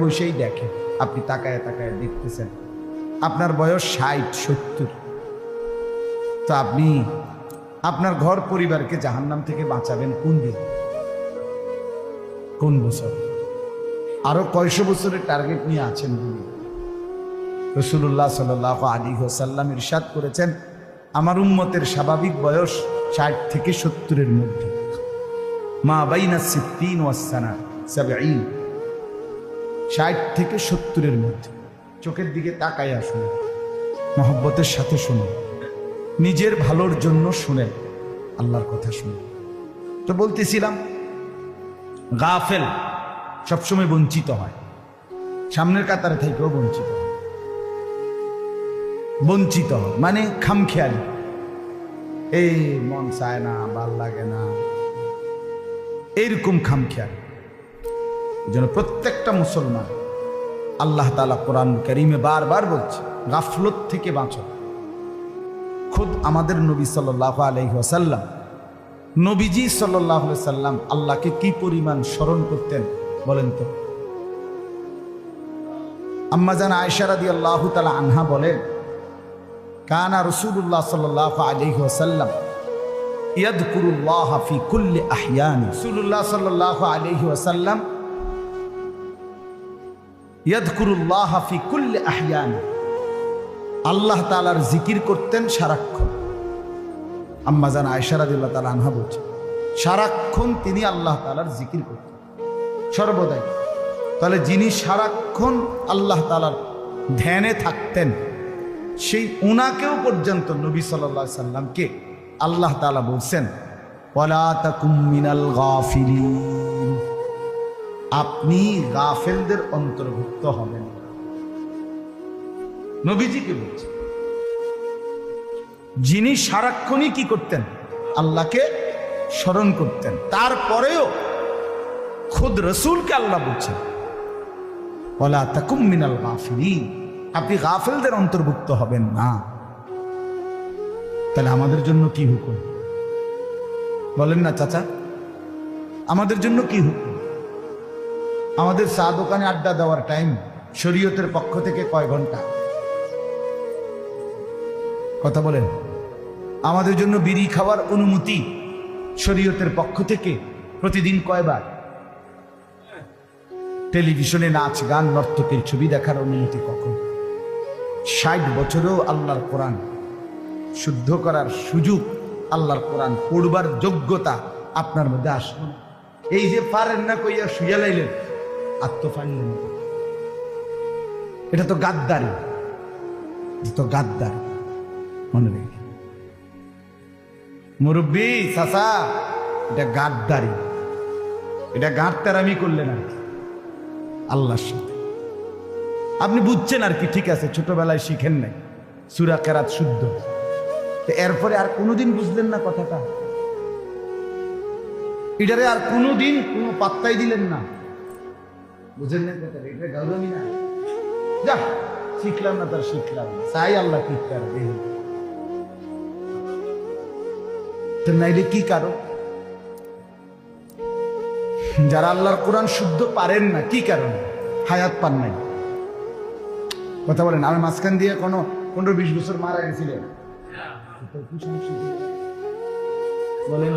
বসেই দেখেন, আপনি তাকায় তাকায় দেখতেছেন আপনার বয়স 60-70, তো আপনি আপনার ঘর পরিবারকে জাহান্নাম থেকে বাঁচাবেন কোন দিন, কোন বছর? আরো কয়শো বছরের টার্গেট নিয়ে আছেন? রাসূলুল্লাহ সাল্লাল্লাহু আলাইহি ওয়াসাল্লাম ইরশাদ করেছেন, আমার উম্মতের স্বাভাবিক বয়স 60 থেকে 70-এর মধ্যে, মা বাইনা 60 ওয়াস সানা 70, 60 থেকে 70-এর মধ্যে। চোখের দিকে তাকাই আসুন, মহব্বতের সাথে শুনুন, নিজের ভালোর জন্য শুনেন, আল্লাহর কথা শুনুন। তো বলতেছিলাম, গাফেল সবসময় বঞ্চিত হয়, সামনের কাতারে থেকেও বঞ্চিত হয়। বঞ্চিত হয় মানে খামখেয়ালি, এই মন চায় না, ভাল লাগে না, এইরকম খামখেয়ালি। এই জন্য প্রত্যেকটা মুসলমান, আল্লাহ তাআলা কোরআন কারীমে বারবার বলছে গাফলত থেকে বাঁচো। খুদ আমাদের নবী সাল্লাল্লাহু আলাইহি ওয়াসাল্লাম, নবীজি সাল্লাল্লাহু আলাইহি ওয়াসাল্লাম আল্লাহকে কি পরিমাণ স্মরণ করতেন বলেন তো? আম্মা জান আয়েশা রাদিয়াল্লাহু তাআলা আনহা বলেন, কানা রাসূলুল্লাহ সাল্লাল্লাহু আলাইহি ওয়াসাল্লাম ইয়াযকুরুল্লাহ ফি কুল্লি আহয়ানি। রাসূলুল্লাহ সাল্লাল্লাহু আলাইহি ওয়াসাল্লাম ইয়াযকুরুল্লাহ ফি কুল্লি আহয়ানি, আল্লাহ তাআলার জিকির করতেন সারাক্ষণ। আম্মা জান আয়েশা রাদিয়াল্লাহু তাআলা আনহা বলছেন, সারাক্ষণ তিনি আল্লাহ তাআলার জিকির করতেন সর্বদাই। তাহলে যিনি সারাক্ষণ আল্লাহ তাআলার ধ্যানে থাকতেন, সেই উনাকেও পর্যন্ত নবী সাল্লাল্লাহু আলাইহি সাল্লামকে আল্লাহ তাআলা বলছেন, ওয়ালা তাকুম মিনাল গাফিলিন, আপনি গাফেলদের অন্তর্ভুক্ত হবেন। নবীজিকে বলছেন, যিনি সারাক্ষণই কি করতেন? আল্লাহকে স্মরণ করতেন। তারপরেও খুদ রাসূলকে আল্লাহ বলছেন, ওয়ালা তাকুম মিনাল গাফিলিন, আপনি গাফেলদের অন্তর্ভুক্ত হবেন না। তাহলে আমাদের জন্য কি হুকুম বলেন না চাচা? আমাদের জন্য কি হুকুম? আমাদের চা দোকানে আড্ডা দেওয়ার টাইম শরীয়তের পক্ষ থেকে কয় ঘন্টা? কথা বলেন। আমাদের জন্য বিড়ি খাওয়ার অনুমতি শরীয়তের পক্ষ থেকে প্রতিদিন কয়বার? টেলিভিশনে নাচ গান নর্তকের ছবি দেখার অনুমতি কখন? 60 বছরেও আল্লাহর কোরআন শুদ্ধ করার সুযোগ, আল্লাহর কোরআন পড়বার যোগ্যতা আপনার মধ্যে আসলো। এই যে পারেন না কইয়া শুয়ে লাইলেন, আত্মফাইলেন, এটা তো গাদ্দারি, তো গাদ্দারি। মনে রেখে মুরব্বী চাচা, এটা গাদ্দারি, এটা গাদ্দারামি করলেন আর কি আল্লাহর সাথে। আপনি বুঝছেন আর কি, ঠিক আছে, ছোটবেলায় শিখেন নাই সূরা কেরাত শুদ্ধ, এরপরে আর কোনোদিন বুঝলেন না কথাটা, এটারে আর কোনোদিন কোনো পাত্তাই দিলেন না, বুঝেন না কথা, এটা গৌরবই না। যা শিখলাম না, তার শিখলাম না, চাই আল্লাহ কি করবে, নাইলে কি কারণ? যারা আল্লাহর কোরআন শুদ্ধ পারেন না, কি কারণ? হায়াত পান নাই। কথা বলেন। আমি মাঝখান দিয়ে কোনো 15-20 বছর মারা গেছিলেন, বলেন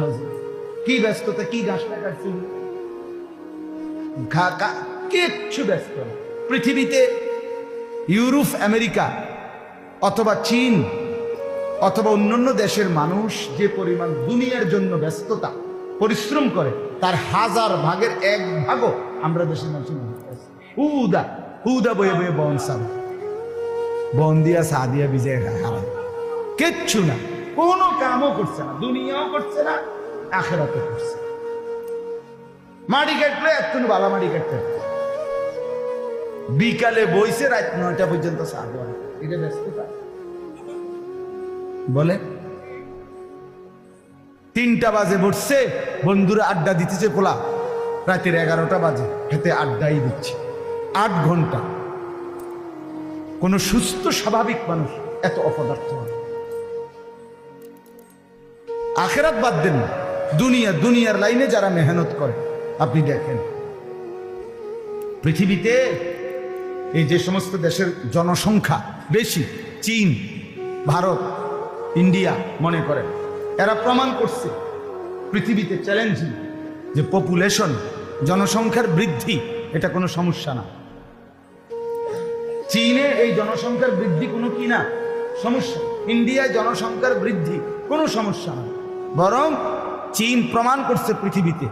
কি ব্যস্ততা, কি গাছটা কাটছিল, কিচ্ছু ব্যস্ত না। পৃথিবীতে ইউরোপ, আমেরিকা অথবা চীন অথবা অন্যান্য দেশের মানুষ যে পরিমাণ দুনিয়ার জন্য ব্যস্ততা পরিশ্রম করে, তার 1000 ভাগের 1 ভাগও আমরা দেশের মানুষের হুদা হুদা বয়ে বয়ে বন সাব বন দিয়া সাদিয়া বিজয় খাওয়া, কিচ্ছু না, কোনো কামও করছে না, দুনিয়াও করছে না, আখিরাতও করছে। মাটি কাটলে এতক্ষণ বালা মাটি কাটতে, বিকালে বইছে রাত 9টা পর্যন্ত চা দেওয়া, এটা ব্যস্ততা বলে। 3টা বাজে বসছে, বন্ধুরা আড্ডা দিতেছে, পোলা রাতের 11টা বাজে, হেতে আড্ডাই দিচ্ছে 8 ঘন্টা। কোন সুস্থ স্বাভাবিক মানুষ এত অপদার্থ হয়? আখিরাত বাদ দেন, দুনিয়ার লাইনে যারা মেহনত করে আপনি দেখেন, পৃথিবীতে এই যে সমস্ত দেশের জনসংখ্যা বেশি, চীন, ভারত, ইন্ডিয়া মনে করেন, এরা প্রমাণ করছে পৃথিবীতে চ্যালেঞ্জিং যে পপুলেশন, জনসংখ্যার বৃদ্ধি এটা কোনো সমস্যা না। চীনে এই জনসংখ্যার বৃদ্ধি কোনো কি না সমস্যা, ইন্ডিয়ায় জনসংখ্যার বৃদ্ধি কোনো সমস্যা না। বরং চীন প্রমাণ করছে পৃথিবীতে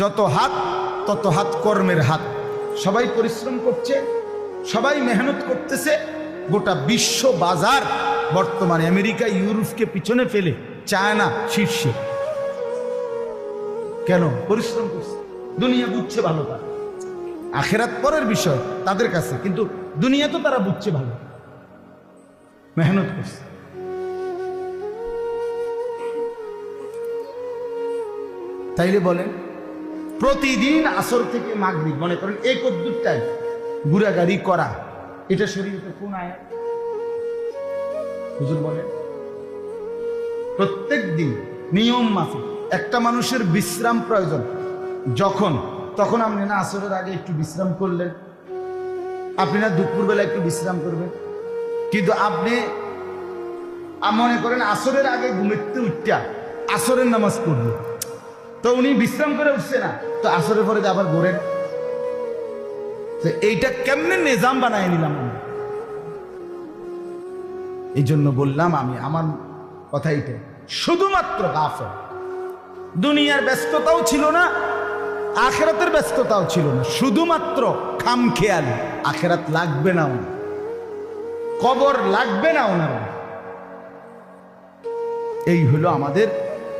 যত হাত তত হাত কর্মের হাত, সবাই পরিশ্রম করছে, সবাই মেহনত করতেছে। গোটা বিশ্ব বাজার বর্তমানে আমেরিকা ইউরোপকে পিছনে ফেলে চায়না শীর্ষে। কেন? পরিশ্রম করছে। দুনিয়া বুঝছে ভালো, তারা আখেরাত পরের বিষয় তাদের কাছে, কিন্তু দুনিয়া তো তারা বুঝছে ভালো, মেহনত করছে। তাইলে বলেন প্রতিদিন আসর থেকে মাগরিব মনে করেন এই কদ্দুরটাই ঘুরাগাড়ি করা, এটা শরীয়তে কোন আয়াত? হুজুর বলেন প্রত্যেক দিন নিয়ম মাফিক একটা মানুষের বিশ্রাম প্রয়োজন, যখন তখন আপনি না আসরের আগে একটু বিশ্রাম করলেন, আপনি না দুপুরবেলা একটু বিশ্রাম করবেন, কিন্তু আপনি মনে করেন আসরের আগে ঘুমেতে উঠটা আসরের নামাজ পড়বে, তো উনি বিশ্রাম করে উঠছে না, তো আসরের পরে আবার ঘোরেন। তো এইটা কেমনে নিজাম বানায় নিলাম আমি? এই জন্য বললাম আমি, আমার কথা এইটা, শুধুমাত্র গাফেল, দুনিয়ার ব্যস্ততাও ছিল না, আখেরাতের ব্যস্ততাও ছিল না, শুধুমাত্র খামখেয়ালি। আখেরাত লাগবে না ওনার, কবর লাগবে না ওনার। এই হলো আমাদের,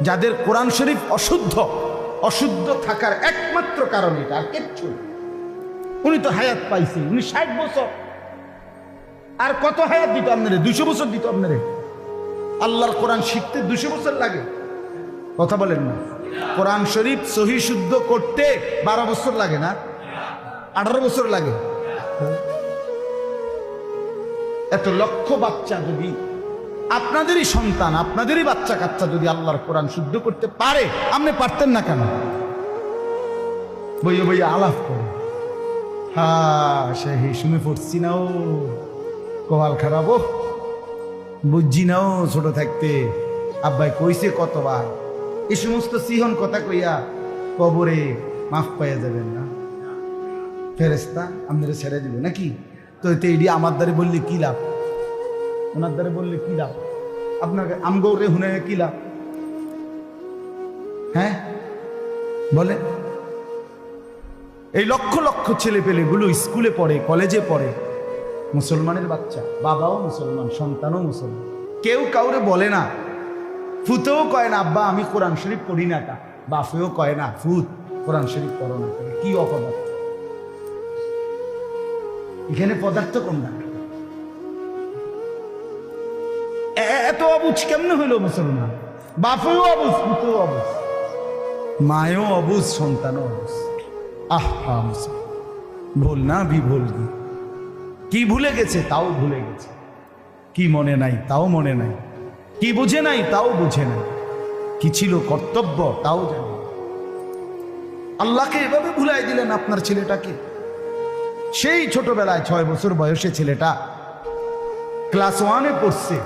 যাদের কোরআন শরীফ অশুদ্ধ, অশুদ্ধ থাকার একমাত্র কারণ এটা, আর কিচ্ছু। উনি তো হায়াত পাইছেন, উনি 60 বছর, আর কত হায়াত দিত আপনারে? 200 বছর দিত আপনারে। আল্লাহর কোরআন শিখতে 200 বছর লাগে, কথা বলেন না? কোরআন শরীফ সহি শুদ্ধ করতে 12 বছর লাগে না? 18 বছর লাগে। এত লক্ষ বাচ্চা যদি, আপনাদেরই সন্তান, আপনাদেরই বাচ্চা কাচ্চা যদি আল্লাহর কোরআন শুদ্ধ করতে পারে, আপনি পারতেন না কেন? বইয়ে বইয়ে আলাপ করে, হ্যাঁ সে শুনে পড়ছি না, ও কপাল খারাপ, ও বুঝছি না, ও ছোট থাকতে আব্বাই কইছে কতবার, এই সমস্ত সিহন কথা কইয়া কবরে মাফ পাইয়া যাবেন না, ফেরেশতা আপনারা ছেড়ে দিবে নাকি? তো এটি আমার দ্বারে বললে কি লাভ, ওনার দ্বারে বললে কি লাভ, আপনাকে আমগৌরে হুনে কি লাভ? হ্যাঁ বলে, এই লক্ষ লক্ষ ছেলে পেলেগুলো স্কুলে পড়ে, কলেজে পড়ে, মুসলমানের বাচ্চা, বাবাও মুসলমান, সন্তানও মুসলমান, কেউ কাউরে বলে না, ফুতেও কয় না আব্বা আমি কোরআন শরীফ পড়ি না, তা বাফেও কয় না ফুত কোরআন শরীফ পড়ো না। কি অপদার্থ এখানে, পদার্থ কোনটা? এত অবুঝ কেমনে হইল মুসলমান? বাপেও অবুঝ, ফুতেও অবুঝ, মায়েও অবুঝ, সন্তানও অবুঝ। আহা মুসলমান, ভুল না বিভুল, কি ভুলে গেছে তাও ভুলে গেছে, কি মনে নাই তাও মনে নাই, কি বুঝে নাই তাও বুঝে নাই, কি ছিল কর্তব্য তাও জানে। আল্লাহকে এভাবে ভুলাই দিলেন আপনার ছেলেটাকে। সেই ছোটবেলায় 6 বছর বয়সে ছেলেটা ক্লাস 1-এ পড়ছে,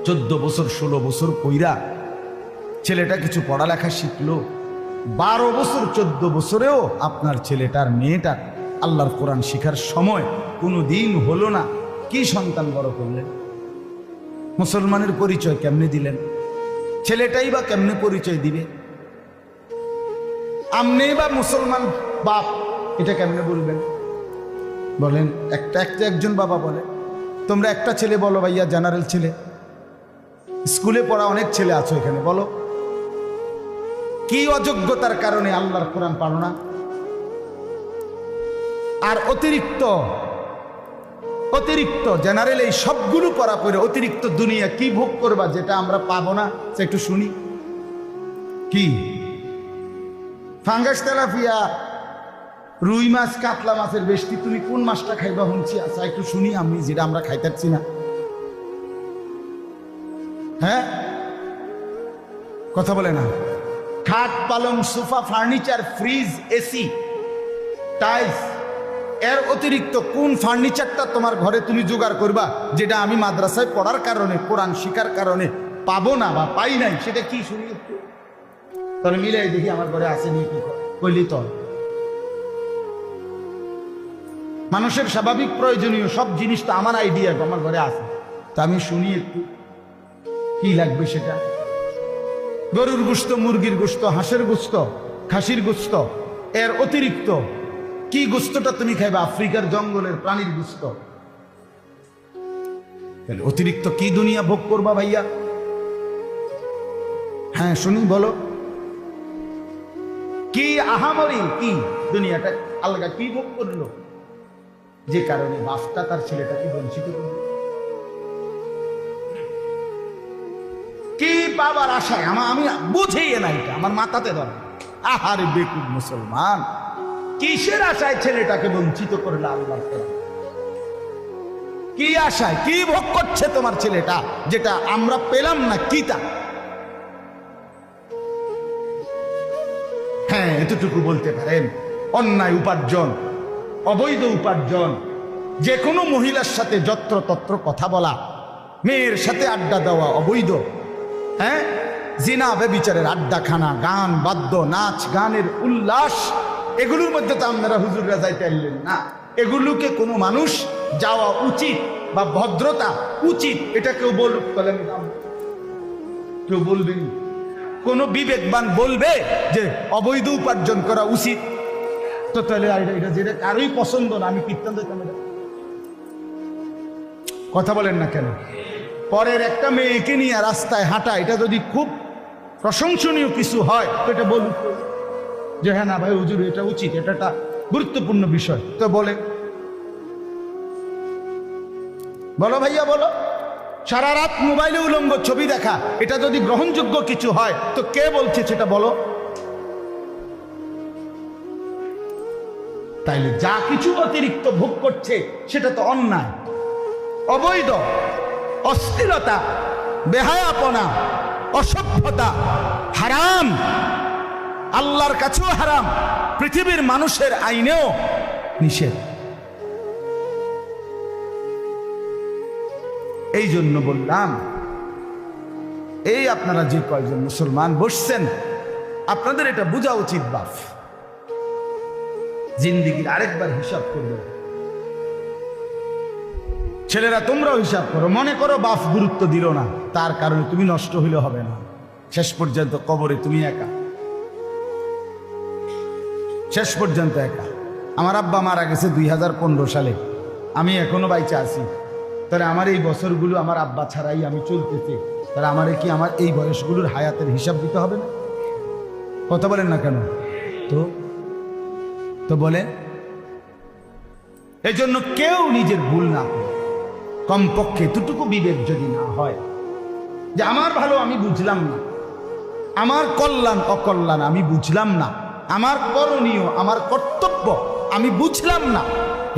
14 বছর 16 বছর কইরা ছেলেটা কিছু পড়ালেখা শিখলো। 12 বছর 14 বছরেও আপনার ছেলেটার মেয়েটার আল্লাহর কোরআন শিখার সময় কোনো দিন হলো না। কি সন্তান বড় করলেন? মুসলমানের পরিচয় কেমনে দিলেন? ছেলেটাই বা কেমনে পরিচয় দিবে? আমনে বা মুসলমান বাপ এটা কেমনে বলবেন? বলেন, একজন বাবা বলে, তোমরা একটা ছেলে বলো ভাইয়া, জেনারেল ছেলে, স্কুলে পড়া অনেক ছেলে আছো এখানে, বলো কি অযোগ্যতার কারণে আল্লাহর কোরআন পারো না? আর অতিরিক্ত জেনারেল এই সবগুলো করা পরে অতিরিক্ত দুনিয়া কি ভোগ করবা যেটা আমরা পাবো না? সে একটু শুনি। কি ফাঙ্গাস, তেলাপিয়া, রুই মাছ, কাতলা মাছের বেশি তুমি কোন মাছটা খাইবা শুনছি? আচ্ছা একটু শুনি আমি, যেটা আমরা খাইতেছি না। হ্যাঁ কথা বলে না? খাট, পালং, sofa, furniture, fridge, AC, tiles, এর অতিরিক্ত কোন ফার্নিচারটা তোমার ঘরে তুমি জোগাড় করবা যেটা আমি মাদ্রাসায় পড়ার কারণে, কোরআন শিখার কারণে পাবো না বা পাই নাই, সেটা কি শুনি একটু? তাহলে মিলাই দেখি আমার ঘরে আসেনি কি কইলি তো। মানুষের স্বাভাবিক প্রয়োজনীয় সব জিনিস তো আমার আইডিয়া আমার ঘরে আছে, তা আমি শুনি একটু কি লাগবে সেটা। গরুর গোশত, মুরগির গোশত, হাঁসের গোশত, খাসির গোশত, এর অতিরিক্ত কি গোশতটা তুমি খাইবে? আফ্রিকার জঙ্গলের প্রাণীর গোশত। তাহলে অতিরিক্ত কি দুনিয়া ভোগ করবা ভাইয়া? হ্যাঁ শুনি, বলো কি আহামরি, কি দুনিয়াটা আলগা কি ভোগ করলো যে কারণে বাপটা তার ছেলেটাকে বঞ্চিত করল? কি বাবার আশায়? আমি বুঝেই না, এটা আমার মাথাতে ধরে। আহারে বেকুব মুসলমান, কিসের আশায় ছেলেটাকে বঞ্চিত করলে আল্লাহ? কি আশায়, কি ভোগ করছে তোমার ছেলেটা যেটা আমরা পেলাম না? কি তা? হ্যাঁ এতটুকু বলতে পারেন, অন্যায় উপার্জন, অবৈধ উপার্জন, যে কোনো মহিলার সাথে যত্রতত্র কথা বলা, মেয়ের সাথে আড্ডা দেওয়া অবৈধ। হ্যাঁ, জিনা ব্যভিচারের আড্ডাখানা, গান বাদ্য, নাচ গানের উল্লাস, এগুলোর মধ্যে তো আপনারা হুজুররা যাইতে পারলেন না। এগুলোকে কোনো মানুষ যাওয়া উচিত বা ভদ্রতা উচিত, এটা কেউ বলুক? কেউ বলবেন? কোন বিবেকবান বলবে যে অবৈধ উপার্জন করা উচিত? তো তাহলে এটা যেটা কারোই পছন্দ না, আমি কীর্তন দিতাম। কথা বলেন না কেন? পরের একটা মেয়েকে নিয়ে রাস্তায় হাঁটা, এটা যদি খুব প্রশংসনীয় কিছু হয় তো এটা বলুক যে হ্যাঁ না ভাই হুজুর এটা উচিত, এটা একটা গুরুত্বপূর্ণ বিষয়, তো বলে বলো ভাইয়া বলো। সারা রাত মোবাইলে উলঙ্গ ছবি দেখা, এটা যদি গ্রহণযোগ্য কিছু হয় তো কে বলছে সেটা বলো? তাইলে যা কিছু অতিরিক্ত ভোগ করছে সেটা তো অন্যায়, অবৈধ, অস্থিরতা, বেহায়াপনা, অসভ্যতা, হারাম, আল্লাহর কাছেও হারাম, পৃথিবীর মানুষের আইনেও নিষেধ। এই জন্য বললাম, এই আপনারা যে কয়জন মুসলমান বসছেন, আপনাদের এটা বোঝা উচিত বাপ, জিন্দিগির আরেকবার হিসাব করবে। ছেলেরা তোমরাও হিসাব করো, মনে করো বাপ গুরুত্ব দিল না, তার কারণে তুমি নষ্ট হইলে হবে না। শেষ পর্যন্ত কবরে তুমি একা, শেষ পর্যন্ত একা। আমার আব্বা মারা গেছে 2015 সালে, আমি এখনো বাইচা আছি। তাহলে আমার এই বছরগুলো আমার আব্বা ছাড়াই আমি চলতেছি, তাহলে আমারে কি আমার এই বয়সগুলোর হায়াতের হিসাব দিতে হবে না? কথা বলেন না কেন? তো বলে এই জন্য কেউ নিজের ভুল না করে, কমপক্ষে এতটুকু বিবেক যদি না হয় যে আমার ভালো আমি বুঝলাম না, আমার কল্যাণ অকল্যাণ আমি বুঝলাম না, আমার করণীয় আমার কর্তব্য আমি বুঝলাম না,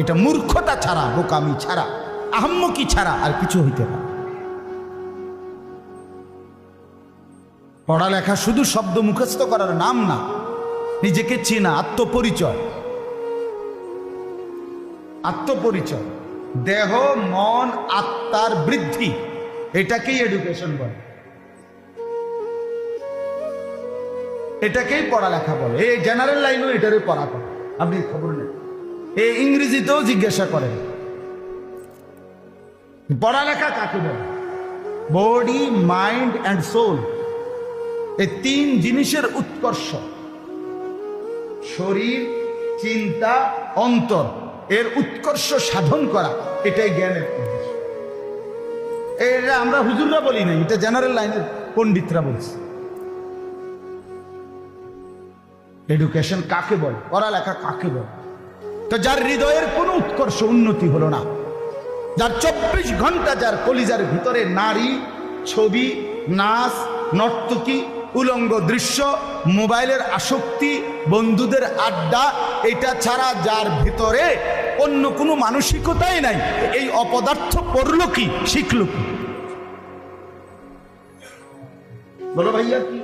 এটা মূর্খতা ছাড়া, বোকামি ছাড়া, আহম্মকি ছাড়া আর কিছু হইতে পারে। পড়ালেখা শুধু শব্দ মুখস্থ করার নাম না, নিজেকে চেনা, আত্মপরিচয়, আত্মপরিচয়, দেহ মন আত্মার বৃদ্ধি, এটাকেই এডুকেশন বলে, এটাকেই পড়ালেখা বলে। এই জেনারেল লাইনও এটারই পড়া করে, আপনি খবর নেই। এই ইংরেজিতেও জিজ্ঞাসা করেন পড়ালেখা কাকে বলে। বডি, মাইন্ড অ্যান্ড সোল, এই তিন জিনিসের উৎকর্ষ, শরীর, চিন্তা, অন্তর, এর উৎকর্ষ সাধন করা, এটাই জ্ঞানের উদ্দেশ্য। এটা আমরা হুজুররা বলি না, এটা জেনারেল লাইনের পণ্ডিতরা বলছে। এডুকেশন কাকে বলে, পড়ালেখা কাকে বলে? তো যার হৃদয়ের কোনো উৎকর্ষ উন্নতি হলো না, যার 24 ঘন্টা যার কলিজার ভিতরে নারী, ছবি, নাচ, নর্তকী, উলঙ্গ দৃশ্য, মোবাইলের আসক্তি, বন্ধুদের আড্ডা, এটা ছাড়া যার ভিতরে অন্য কোনো মানসিকতাই নাই, এই অপদার্থ পড়লো কি, শিখলো কি? বলো ভাইয়া কি?